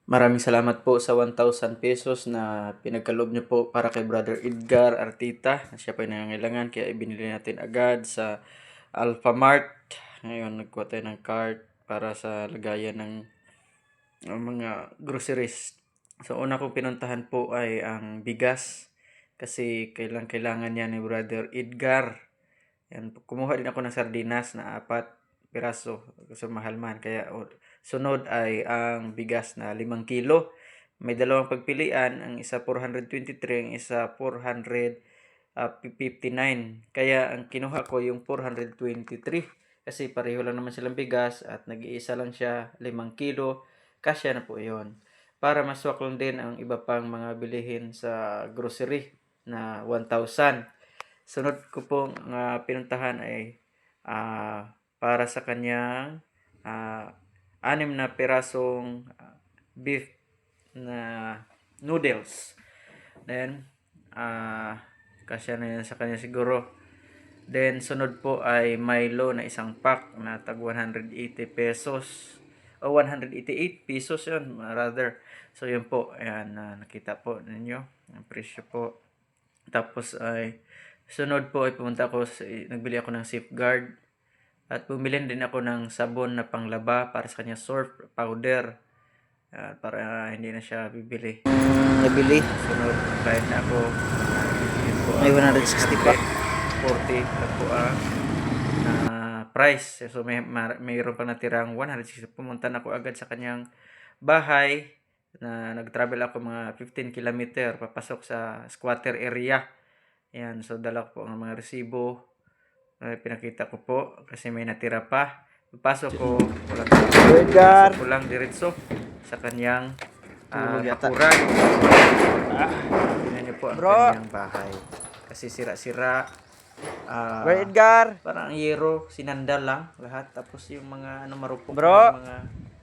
Maraming salamat po sa 1,000 pesos na pinagkaloob niyo po para kay Brother Edgar Artita. Siya po ay nangangailangan kaya ibinili natin agad sa Alphamart. Ngayon nagkuha tayo ng cart para sa lagayan ng mga groceries. So una kong pinuntahan po ay ang bigas kasi kailangan niya ni Brother Edgar. Yan, kumuha din ako ng sardinas na 4 piraso kasi mahal man. Kaya sunod ay ang bigas na 5 kilo. May dalawang pagpilian, ang isa 423, ang isa 459. Kaya ang kinuha ko yung 423 kasi pareho lang naman silang bigas at nag-iisa lang siya 5 kilo. Kasya na po yun. Para maswak lang din ang iba pang mga bilihin sa grocery na 1,000. Sunod ko pong pinuntahan ay para sa kanyang 6 na pirasong beef na noodles. Then, kasya na yan sa kanya siguro. Then, sunod po ay Milo na isang pack na tag 180 pesos. O 188 pesos yun, rather. So, yun po. Ayan, nakita po ninyo. Ang presyo po. Tapos ay sunod po ay pumunta ako, nagbili ako ng safeguard at bumili din ako ng sabon na panglaba para sa kanya surf powder para hindi na siya bibili. Nabili. Sunod, bayad na ako. May 160 pa. 40 na po ang price. So mayroon pang natirang 160. Pumunta na ako agad sa kanyang bahay na nag-travel ako mga 15 kilometer papasok sa squatter area. Yan, so dala ko po ang mga resibo. Pinakita ko po kasi may natira pa. Papasok ko, walang diretso sa kanyang hakuran. Tingnan niyo po ang kanyang bahay. Kasi sira-sira. Edgar. Parang ang yero, sinandal lang lahat. Tapos yung mga marupok Bro. mga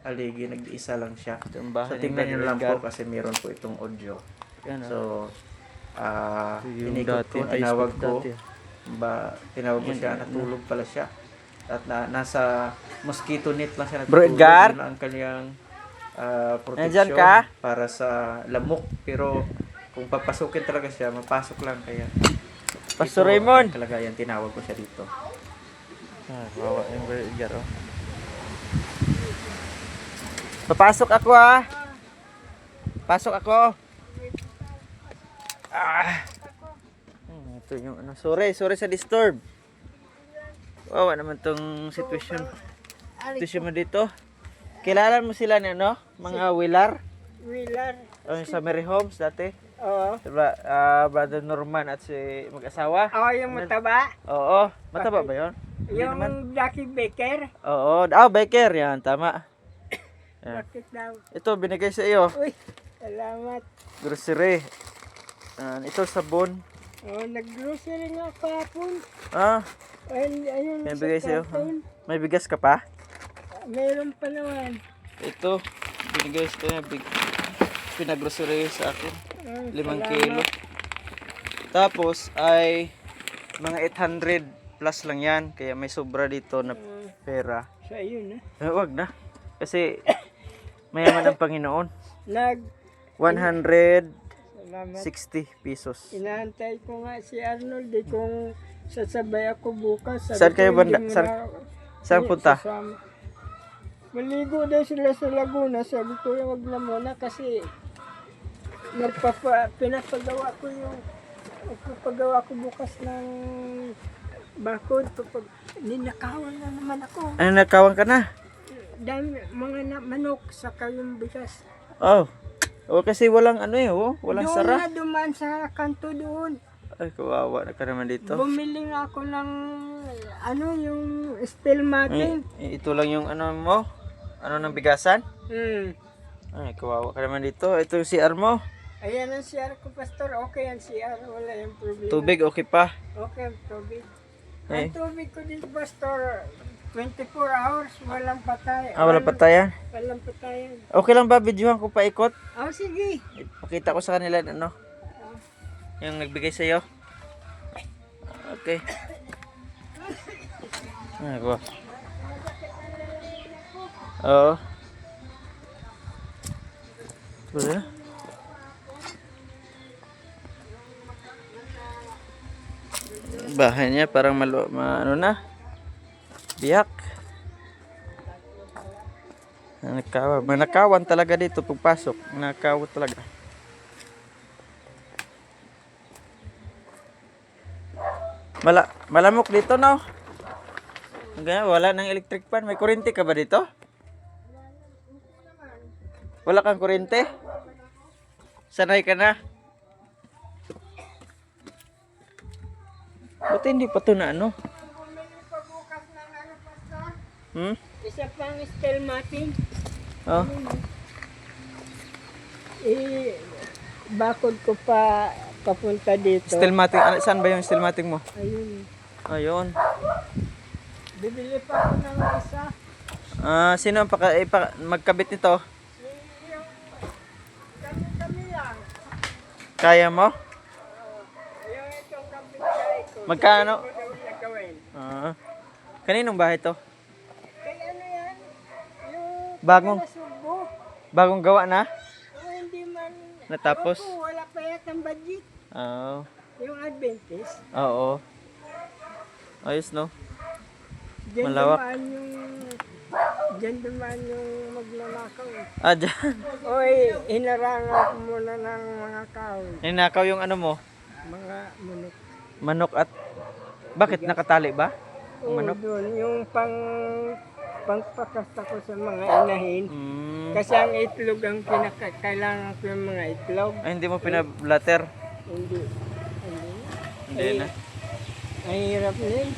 haligi, nag-iisa lang siya. So bahay ni tingnan niyo lang Edgar. po kasi meron po itong audio. Yan, So, yung inikot ko, dati, tinawag ice ko. dati. Tinawag ko Yan, siya, yan, natulog pala siya. At nasa mosquito net lang siya Bro, natutulog. Edgar? Yun ang kanyang Nandyan protection ka? para sa lamok. Pero kung papasukin talaga siya, mapasok lang. Kaya Pastor ito Raymond. ang kalagayan, tinawag ko siya dito. Wawa yung Bro Edgar, oh. Papasok ako, Pasok ako. Ito yung sorry sa disturb. Wawa naman tong sitwasyon mo dito. Kilala mo sila ni mga Wilar? Sa Mary Homes dati? Oo. Diba, Brother Norman at si mag-asawa? Oo, yung mataba. Oo. Mataba ba yun? Hindi Yung naman. Lucky Baker. Oo. Baker. Yan, tama. Yan. Bakit daw? Ito, binigay sa iyo. Uy, salamat. Grocery. Ito, sabon. Oo, nag-grocery nga kahapon. Ayun, May sa bigay sa iyo. karton. May bigas ka pa? Meron pa naman. Ito, binigay sa kanya. Pinag-grocery sa akin. 5 salamat. kilo. Tapos ay mga 800 plus lang yan. Kaya may sobra dito na pera. Sa iyo na. Wag na. Kasi mayaman ang Panginoon. 160 Salamat. pesos. Inaantay ko nga si Arnold. Kung sasabay ako bukas. Saan kayo banda? Saan punta? Sasama. Maligo daw sila sa Laguna. Sabi ko, wag na muna kasi pinapagawa ko bukas ng bakod. Ninakawan na naman ako. Ano, nagkawang ka na? Dami, mga manok sa yung bigas. Kasi walang walang Doon sara. na dumaan sa kanto doon. Ay, kawawa na ka naman dito. Bumili nga ako ng yung steel matin. Ito lang yung mo? Ng bigasan? Ay, kawawa ka naman dito. Ito yung CR mo. Ayan ang CR ko, Pastor. Okay ang CR. Wala yung problema. Tubig, okay pa? Okay ang tubig. Eh. Ang tubig ko din, Pastor, 24 hours, walang patay. Wala pa tayo. Walang patayan. Okay lang ba, videohan ko paikot? Sige. Pakita ko sa kanila, yung nagbigay sa iyo. Okay. Ay, ko. Oo. Wala. Bahay niya parang ano na. Biyak. Nakawan. Manakawan talaga dito pagpasok. Nakawan talaga. Malamok dito, no? Ganyan, wala nang electric fan. May kuryente ka ba dito? Wala kang kuryente? Sanay ka na? Buti hindi pa ito na ano? Bumili pa bukas ng ano, Pastor? Hmm? Isa pang stelmating. Oh. Bakod ko pa papunta dito. Stilmatic. Ano, saan ba yung stilmatic mo? Ayun. Ayun. Bibili pa ako ng isa. Sino ang magkabit nito? Yung kami lang. Kaya mo? Yung itong kapitbahay ko. Magkano? Hindi ko daw niya gawin. Kaninong bahay to? Kaya ano yan? Yung Bagong. nasugbo. Bagong gawa na? O hindi man. Natapos? Opo, wala pa yatang budget. Oo. Yung Adventist. Oo. Ayos, no? Diyan Malawak. dumaan yung magnanakaw. Dyan. Oy, hinarangan ko muna ng mga kahoy. Ninakaw yung ano mo? Mga munok. Manok at... Bakit? Nakatali ba? Oo, Manok? doon. Yung pangpakasta ko sa mga inahin. Kasi ang itlog ang kailangan ko yung mga itlog. Ay, hindi mo pinablatter? Hindi. Hindi na. Ang hirap din.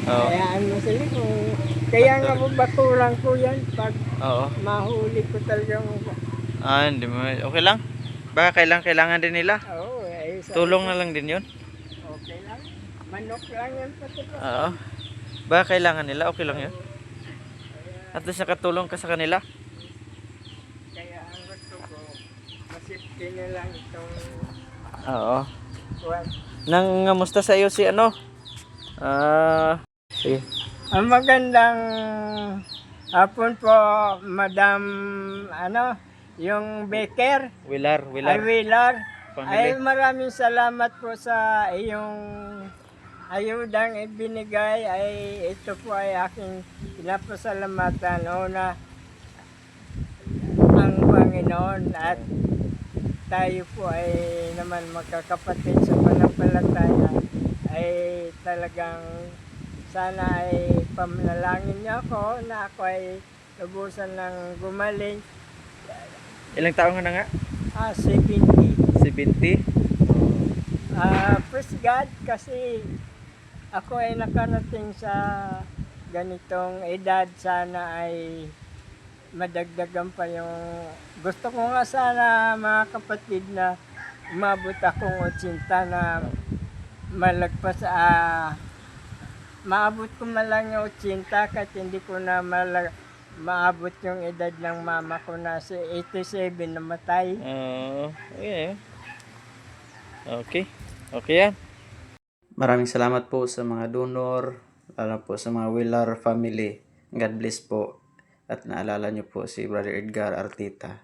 Oo. Kaya ano sila kaya nga baturan ko yan pag Oo. mahuli ko talagang Hindi mo. Okay lang. Baka kailangan din nila. oo, Tulong na lang din yun. okay lang. Manok lang yan pati pa. Oo. Baka kailangan nila. Okay lang yun. At least nakatulong ka sa kanila. Kaya ang gusto ko, masipti na lang itong Oo. kuwan. Nangamusta sa iyo si ano? Sige. Ang magandang hapon po, Madam, yung Baker, Wilar. ay Wheeler. Ay Family. maraming salamat po sa iyong ayudang ibinigay. Ay ito po ay aking pinapasalamatan. Una, ang Panginoon at tayo po ay naman magkakapatid sa pananampalataya ay talagang sana ay pamnalangin niyo ako na ako ay lubusan ng gumaling. Ilang taon ka na nga? 70. 70? Praise God kasi ako ay nakarating sa ganitong edad. Sana ay madagdagan pa yung gusto ko nga sana mga kapatid na umabot akong 80 na malagpas maabot ko man lang yung 80 kahit hindi ko na maabot yung edad ng mama ko na si 87 namatay. Okay. Okay. Okay yan. Maraming salamat po sa mga donor, lalo po sa mga Wilar family. God bless po. At naalala niyo po si Brother Edgar Artita.